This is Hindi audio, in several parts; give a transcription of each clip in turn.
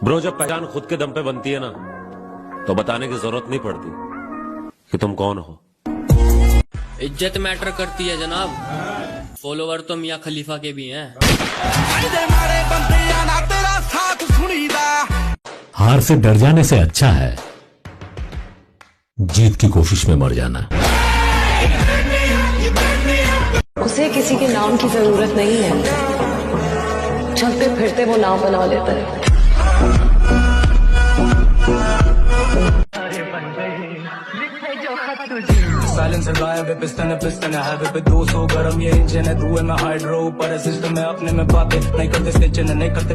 ब्रो, जब पहचान खुद के दम पे बनती है ना, तो बताने की जरूरत नहीं पड़ती कि तुम कौन हो। इज्जत मैटर करती है जनाब। फॉलोवर तो मियां खलीफा के भी हैं। हार से डर जाने से अच्छा है जीत की कोशिश में मर जाना। उसे किसी के नाम की जरूरत नहीं है, चलते फिरते वो नाम बना लेता है। साइलेंसर गायब है, पिस्टन है पे 200 गरम ये इंजन है, धुएं में हाइड्रो ऊपर सिस्टम है, अपने में बातें नहीं करते, स्टेशन नहीं करते।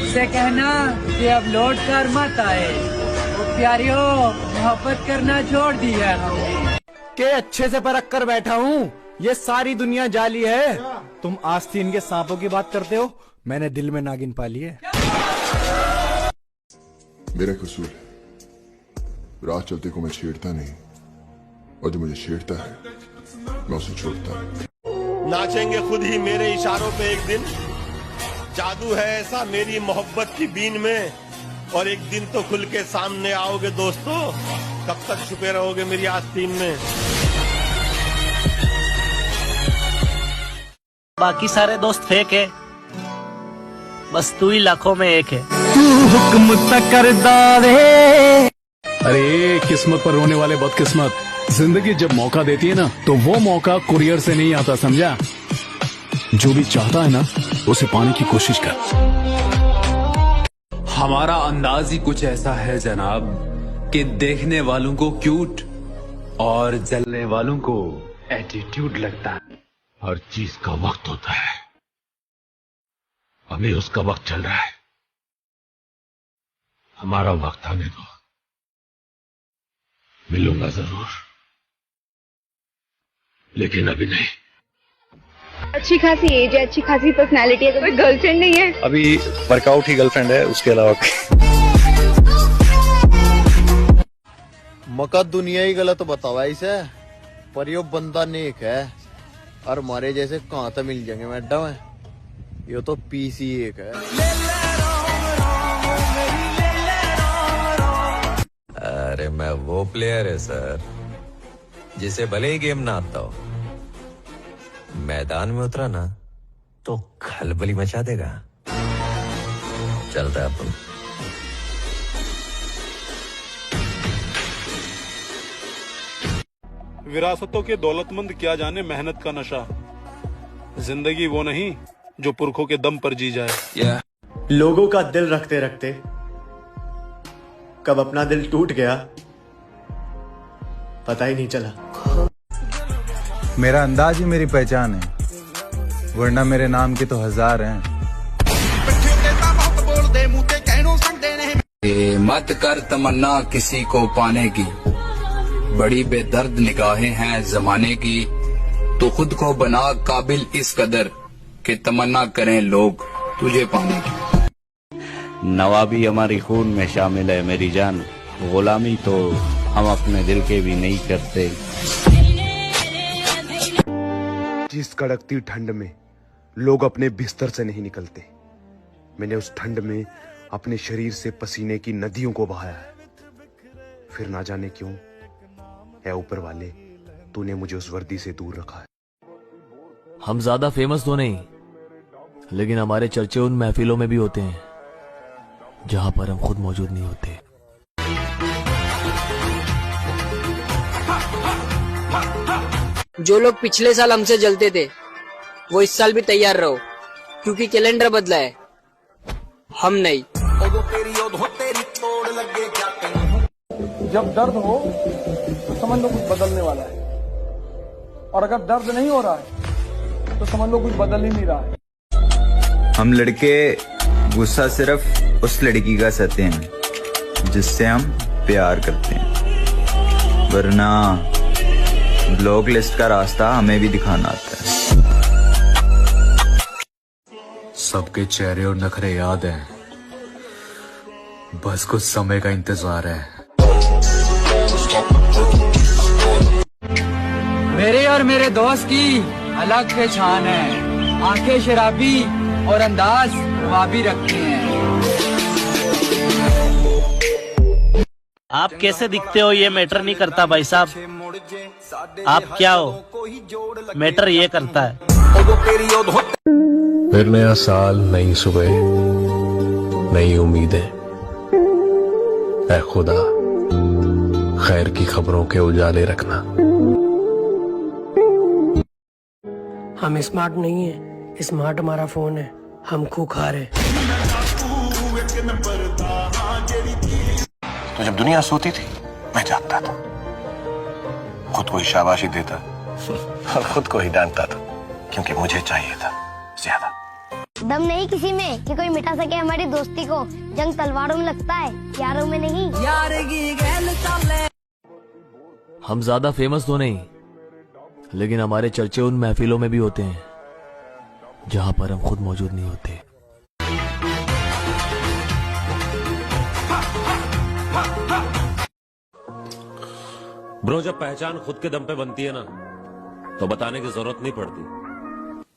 उसे कहना कि अब लौट कर मत आए, वो प्यारियों मोहब्बत करना छोड़ दी है हमने। के अच्छे से परख कर बैठा हूँ, ये सारी दुनिया जाली है। तुम आस्तीन के सांपों की बात करते हो, मैंने दिल में नागिन पाली है। मेरा कसूर है, राह चलते को मैं छेड़ता नहीं, और जो मुझे छेड़ता है मैं उसे छोड़ता नहीं। नाचेंगे खुद ही मेरे इशारों पे एक दिन, जादू है ऐसा मेरी मोहब्बत की बीन में, और एक दिन तो खुल के सामने आओगे दोस्तों, कब तक छुपे रहोगे मेरी आस्तीन में। बाकी सारे दोस्त फेक है, बस तू ही लाखों में एक है। तू हुक्म तक कर दे। अरे किस्मत पर रोने वाले बदकिस्मत, जिंदगी जब मौका देती है ना, तो वो मौका कुरियर से नहीं आता, समझा। जो भी चाहता है ना, उसे पाने की कोशिश कर। हमारा अंदाज ही कुछ ऐसा है जनाब कि देखने वालों को क्यूट और जलने वालों को एटीट्यूड लगता है। हर चीज का वक्त होता है, अभी उसका वक्त चल रहा है, हमारा वक्त आने दो, मिलूंगा जरूर, लेकिन अभी नहीं। अच्छी खासी एज है, अच्छी खासी पर्सनालिटी है, तो कोई गर्लफ्रेंड नहीं है अभी। वर्कआउट ही गर्लफ्रेंड है, उसके अलावा मका दुनिया ही गलत बतावा इसे, पर यो बंदा नेक है, और हमारे जैसे कहाँ तक मिल जाएंगे मैडम। यो तो पीसी एक है। अरे मैं वो प्लेयर है सर, जिसे भले ही गेम ना आता हो, मैदान में उतरा ना तो खलबली मचा देगा। चलता है अपन। विरासतों के दौलतमंद क्या जाने मेहनत का नशा, जिंदगी वो नहीं जो पुरखों के दम पर जी जाए। लोगों का दिल रखते रखते कब अपना दिल टूट गया पता ही नहीं चला। मेरा अंदाज ही मेरी पहचान है, वरना मेरे नाम के तो हजार हैं। मत कर तमन्ना किसी को पाने की, बड़ी बेदर्द निगाहें हैं जमाने की, तो खुद को बना काबिल इस कदर कि तमन्ना करें लोग तुझे पाने की। नवाबी हमारी खून में शामिल है मेरी जान, गुलामी तो हम अपने दिल के भी नहीं करते। जिस कड़कती ठंड में लोग अपने बिस्तर से नहीं निकलते, मैंने उस ठंड में अपने शरीर से पसीने की नदियों को बहाया है। फिर ना जाने क्यों है ऊपर वाले, तूने मुझे उस वर्दी से दूर रखा है। हम ज्यादा फेमस तो नहीं, लेकिन हमारे चर्चे उन महफिलों में भी होते हैं जहां पर हम खुद मौजूद नहीं होते। जो लोग पिछले साल हमसे जलते थे, वो इस साल भी तैयार रहो, क्योंकि कैलेंडर बदला है, हम नहीं। जब दर्द हो तो समझ लो कुछ बदलने वाला है, और अगर दर्द नहीं हो रहा है तो समझ लो कुछ बदल ही नहीं रहा है। हम लड़के गुस्सा सिर्फ उस लड़की का सहते हैं जिससे हम प्यार करते हैं, वरना ब्लॉक लिस्ट का रास्ता हमें भी दिखाना आता है। सबके चेहरे और नखरे याद हैं, बस कुछ समय का इंतजार है। मेरे और मेरे दोस्त की अलग पहचान है, आंखें शराबी और अंदाज वाबी रखते हैं। आप कैसे दिखते हो ये मैटर नहीं करता भाई साहब, आप क्या हो मैटर ये करता है। फिर नया साल, नई सुबह, नई उम्मीदें। ऐ खुदा, खैर की खबरों के उजाले रखना। हम स्मार्ट नहीं है, स्मार्ट हमारा फोन है, हम खूंखार है। तो जब दुनिया सोती थी मैं जागता था, खुद को ही शाबाशी देता और खुद को ही डांटता था, क्योंकि मुझे चाहिए था ज्यादा। दम नहीं किसी में कि कोई मिटा सके हमारी दोस्ती को। जंग तलवारों में लगता है, यारों में नहीं। हम ज्यादा फेमस तो नहीं, लेकिन हमारे चर्चे उन महफिलों में भी होते हैं जहां पर हम खुद मौजूद नहीं होते। ब्रो, जब पहचान खुद के दम पे बनती है ना, तो बताने की जरूरत नहीं पड़ती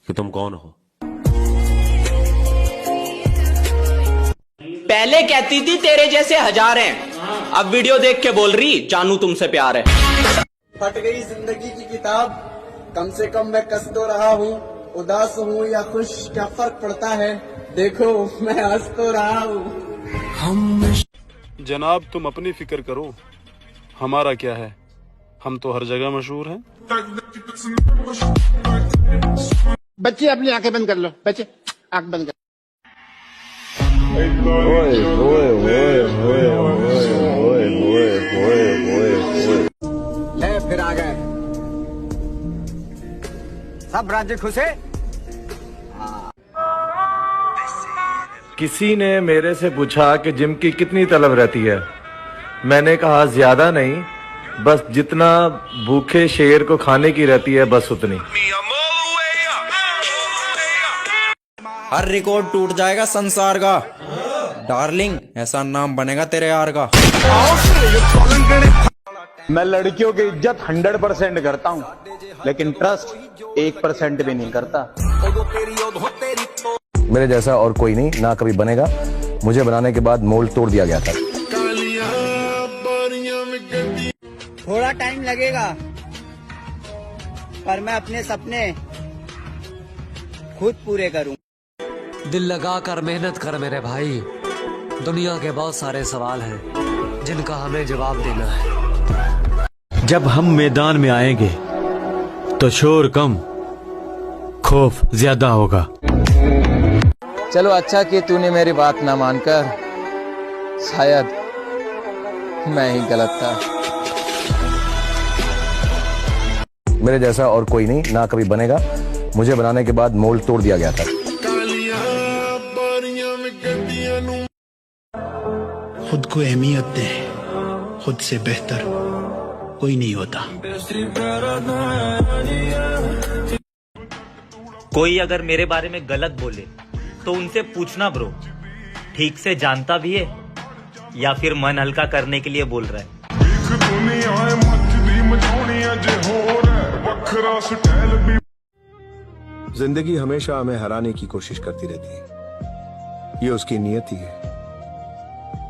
कि तुम कौन हो। पहले कहती थी तेरे जैसे हजार हैं, अब वीडियो देख के बोल रही जानू तुमसे प्यार है। फट गई जिंदगी की किताब, कम से कम मैं कस तो रहा हूँ। उदास हूँ या खुश क्या फर्क पड़ता है, देखो मैं हंस तो रहा हूँ। जनाब तुम अपनी फिक्र करो, हमारा क्या है, हम तो हर जगह मशहूर हैं। बच्चे अपनी आंखें बंद कर लो, बच्चे आंख बंद कर। ले फिर आ गए, सब राज्य खुश है। किसी ने मेरे से पूछा कि जिम की कितनी तलब रहती है। मैंने कहा ज्यादा नहीं, बस जितना भूखे शेर को खाने की रहती है, बस उतनी। हर रिकॉर्ड टूट जाएगा संसार का, डार्लिंग ऐसा नाम बनेगा तेरे यार का। मैं लड़कियों की इज्जत 100% करता हूँ, लेकिन ट्रस्ट 1% भी नहीं करता। मेरे जैसा और कोई नहीं, ना कभी बनेगा। मुझे बनाने के बाद मोल्ड तोड़ दिया गया था। थोड़ा टाइम लगेगा, पर मैं अपने सपने खुद पूरे करूं। दिल लगा कर मेहनत कर मेरे भाई, दुनिया के बहुत सारे सवाल हैं जिनका हमें जवाब देना है। जब हम मैदान में आएंगे तो शोर कम, खौफ ज्यादा होगा। चलो अच्छा कि तूने मेरी बात ना मानकर, शायद मैं ही गलत था। मेरे जैसा और कोई नहीं, ना कभी बनेगा। मुझे बनाने के बाद मोल्ड तोड़ दिया गया था। खुद को अहमियत दे, खुद से बेहतर कोई नहीं होता। कोई अगर मेरे बारे में गलत बोले तो उनसे पूछना ब्रो, ठीक से जानता भी है या फिर मन हल्का करने के लिए बोल रहा है। जिंदगी हमेशा हमें हराने की कोशिश करती रहती है, ये उसकी नियति है,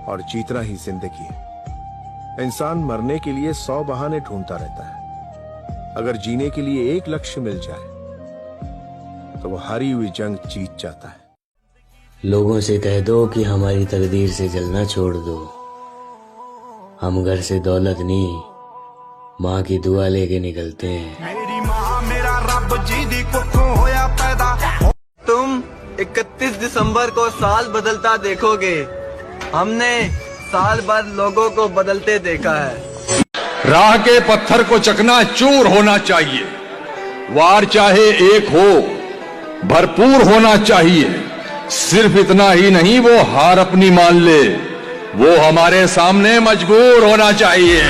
और जीतना ही जिंदगी है। इंसान मरने के लिए 100 बहाने ढूंढता रहता है, अगर जीने के लिए एक लक्ष्य मिल जाए तो वो हारी हुई जंग जीत जाता है। लोगों से कह दो कि हमारी तकदीर से जलना छोड़ दो, हम घर से दौलत नहीं माँ की दुआ लेके निकलते हैं। मेरी माँ मेरा रब जी दी कुखों होया पैदा। तुम 31 दिसंबर को साल बदलता देखोगे, हमने साल भर लोगों को बदलते देखा है। राह के पत्थर को चकना चूर होना चाहिए, वार चाहे एक हो भरपूर होना चाहिए। सिर्फ इतना ही नहीं, वो हार अपनी मान ले, वो हमारे सामने मजबूर होना चाहिए।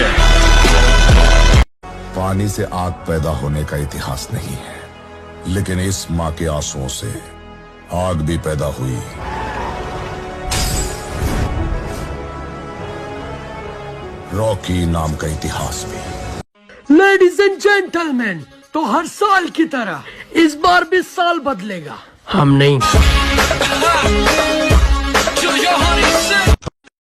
पानी से आग पैदा होने का इतिहास नहीं है, लेकिन इस माँ के आंसुओं से आग भी पैदा हुई। रॉकी नाम का इतिहास भी। लेडीज एंड जेंटलमैन, तो हर साल की तरह इस बार भी साल बदलेगा, हम नहीं।